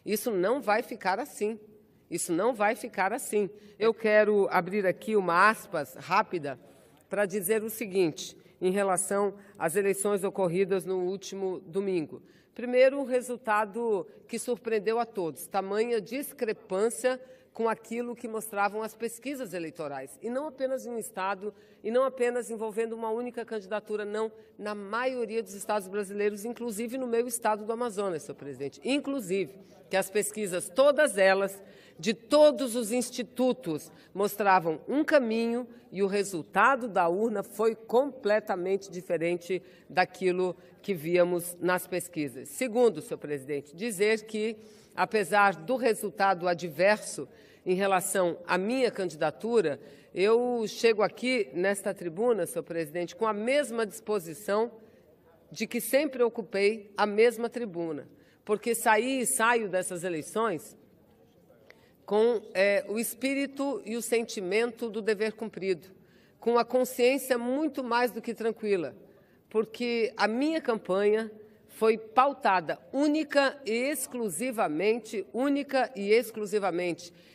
Isso não vai ficar assim. Isso não vai ficar assim. Eu quero abrir aqui uma aspas rápida para dizer o seguinte, em relação às eleições ocorridas no último domingo. Primeiro, um resultado que surpreendeu a todos, tamanha discrepância com aquilo que mostravam as pesquisas eleitorais, e não apenas em um estado, e não apenas envolvendo uma única candidatura, não, na maioria dos estados brasileiros, inclusive no meu estado do Amazonas, senhor presidente, inclusive que as pesquisas, todas elas, de todos os institutos, mostravam um caminho e o resultado da urna foi completamente diferente daquilo que víamos nas pesquisas. Segundo, senhor presidente, dizer que, apesar do resultado adverso em relação à minha candidatura, eu chego aqui nesta tribuna, senhor presidente, com a mesma disposição de que sempre ocupei a mesma tribuna, porque saio dessas eleições com o espírito e o sentimento do dever cumprido, com a consciência muito mais do que tranquila, porque a minha campanha foi pautada única e exclusivamente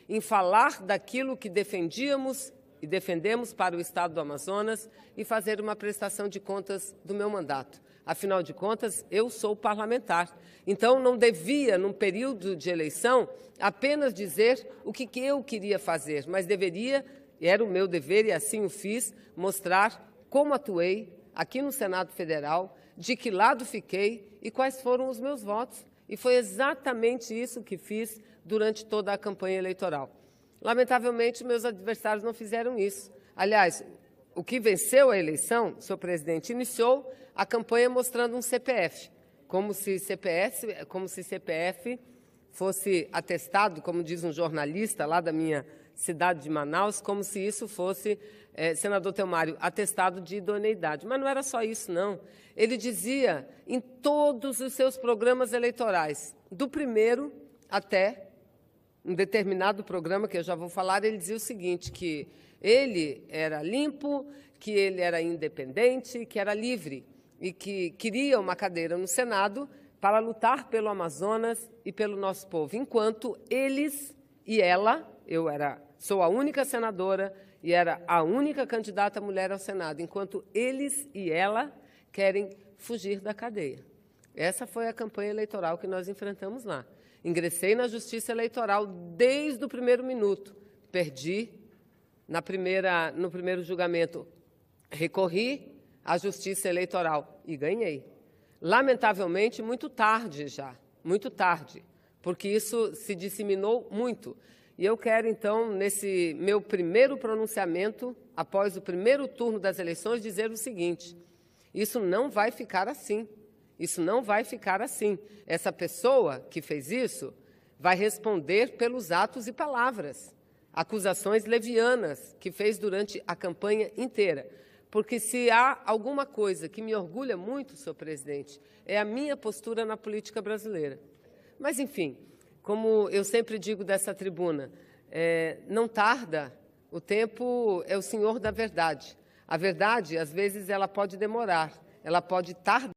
em falar daquilo que defendíamos e defendemos para o Estado do Amazonas e fazer uma prestação de contas do meu mandato. Afinal de contas, eu sou parlamentar. Então, não devia, num período de eleição, apenas dizer o que eu queria fazer, mas deveria, e era o meu dever e assim o fiz, mostrar como atuei aqui no Senado Federal, de que lado fiquei e quais foram os meus votos. E foi exatamente isso que fiz durante toda a campanha eleitoral. Lamentavelmente, meus adversários não fizeram isso. Aliás, o que venceu a eleição, senhor presidente, iniciou a campanha mostrando um CPF, como se CPF fosse atestado, como diz um jornalista lá da minha cidade de Manaus, como se isso fosse, senador Telmário, atestado de idoneidade. Mas não era só isso, não. Ele dizia em todos os seus programas eleitorais, do primeiro até um determinado programa, que eu já vou falar, ele dizia o seguinte, que ele era limpo, que ele era independente, que era livre e que queria uma cadeira no Senado para lutar pelo Amazonas e pelo nosso povo, enquanto eles e ela, sou a única senadora e era a única candidata mulher ao Senado, enquanto eles e ela querem fugir da cadeia. Essa foi a campanha eleitoral que nós enfrentamos lá. Ingressei na Justiça Eleitoral desde o primeiro minuto, perdi no primeiro julgamento, recorri à Justiça Eleitoral e ganhei. Lamentavelmente, muito tarde já, muito tarde, porque isso se disseminou muito. E eu quero, então, nesse meu primeiro pronunciamento, após o primeiro turno das eleições, dizer o seguinte, isso não vai ficar assim. Isso não vai ficar assim. Essa pessoa que fez isso vai responder pelos atos e palavras, acusações levianas que fez durante a campanha inteira. Porque se há alguma coisa que me orgulha muito, senhor presidente, é a minha postura na política brasileira. Mas, enfim, como eu sempre digo dessa tribuna, não tarda, o tempo é o senhor da verdade. A verdade, às vezes, ela pode demorar, ela pode tardar.